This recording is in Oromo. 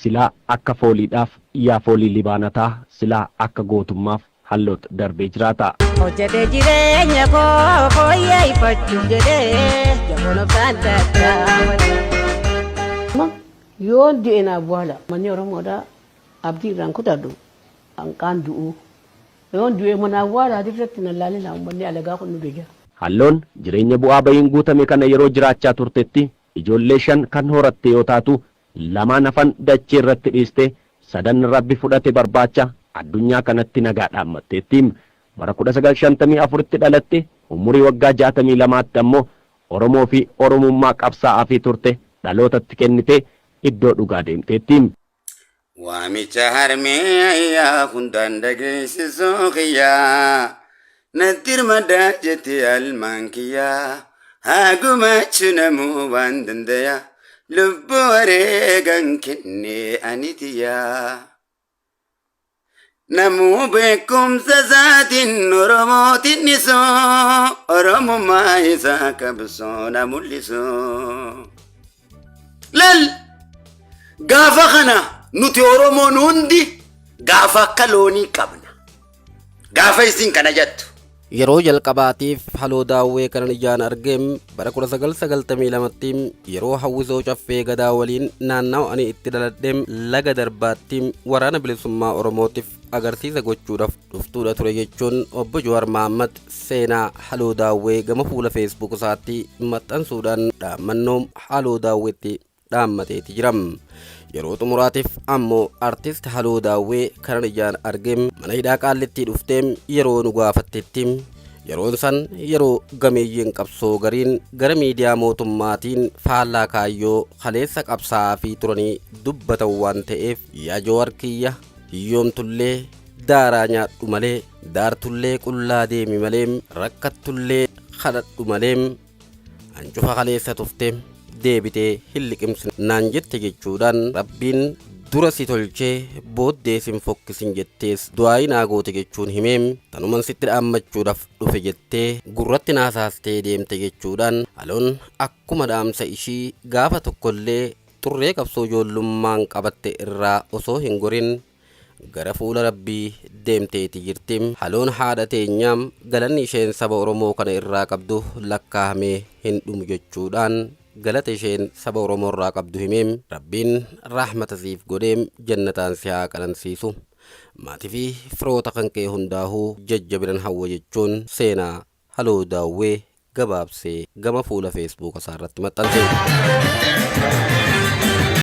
silaa akka fooliidhaaf yaa foolii libaanataa silaa akka gootummaaf halloota darbee jiraata. Hojjete jireenya koo fooyyee ifachuuf jedhee jaboon obsaan tattaawwate. Yoon du'eenaa bu'aala manni Oromoodhaa abdii irraan kutadhu hanqaan du'uu yoon du'ee manaa bu'aala adirratti na laalina uummanni alagaa kun nu biyya. Halloon jireenya bu'aa bayiin guutame kana yeroo jiraachaa turtetti ijoollee 5 kan horatte yoo taatu 2 hafan dachee irratti dhiiste 3 rabbi fudhate barbaacha addunyaa kanatti nagaa dhaammatteetti. Bara 1954tti dhalatte umurii waggaa 62tti ammoo Oromoo fi Oromummaa qabsaa'aa fi turte dhalootatti kennite iddoo dhugaa deemteetti. Waamicha harmee ayyaa hundaan dhageessisuu kiyyaa nattirmadaa jette almaan kiyyaa hagumaachu namuu waan dandayaa lubbuu wareegan kennee anitiyyaa. Namuu beekumsa isaatiin Oromootiin dhisoo Oromummaa isaa qabsoo na mul'isoo. Lal gaafa kana nuti Oromoon hundi gaafa akka loonii qabna. Gaafa isin kana jettu. Yeroo jalqabaatiif haloo daawwee kanan ijaan argeem bara 1992tti yeroo hawwisoo caffee gadaa waliin naannawa ani itti dhaladheem laga darbaatti waraana bilisummaa Oromootiif agarsiisa gochuudhaaf dhuftuudha ture jechuun obbo Jawaar Mohammad seenaa haloo daawwee gama fuula Facebook isaatti maxxansuudhaan dhaammannoo haloo daawweetti dhaammateeti jiram. Yeroo xumuraatiif ammoo artist haloo daawwee kanan ijaan argeem mana hidhaa Qaallitti dhufteem yeroo nu gaafattetti yeroon san yeroo gameeyyiin qabsoo gariin gara miidiyaa mootummaatiin faallaa kaayyoo kaleessa qabsaa'aa fi turanii dubbatan waan ta'eef yaa Jawaar kiyya hiyyoomtullee daaraa nyaadhu malee daartullee qullaa deemi malee rakkattullee kadhadhu malee ancufa kaleessa tufteem deebitee hilliqimsi naan jette jechuudhaan rabbiin dura si tolchee booddee sin fokkisin jettees du'aayi naa goote jechuun himeem tanuman sitti dhaammachuudhaaf dhufe jettee gurratti naasaastee deemte jechuudhaan haloon akkuma dhaamsa ishii gaafa tokkollee xurree qabsoo ijoollummaan qabatte irraa osoo hin gorin gara fuula rabbii deemteeti jirtim. Haloon haadha teenyaam galanni isheen saba Oromoo kana irraa qabdu lakkaa'amee hin dhumu jechuudhaan galata isheen saba Oromoo irraa qabdu himeem rabbiin rahmata siif godheem jannataan si haa qanansiisu maatii fi firoota kan kee hundaahuu jajjabinan hawwa jechuun seenaa haloo daawwee gabaabsee gama fuula Facebook isaa irratti maxxanse.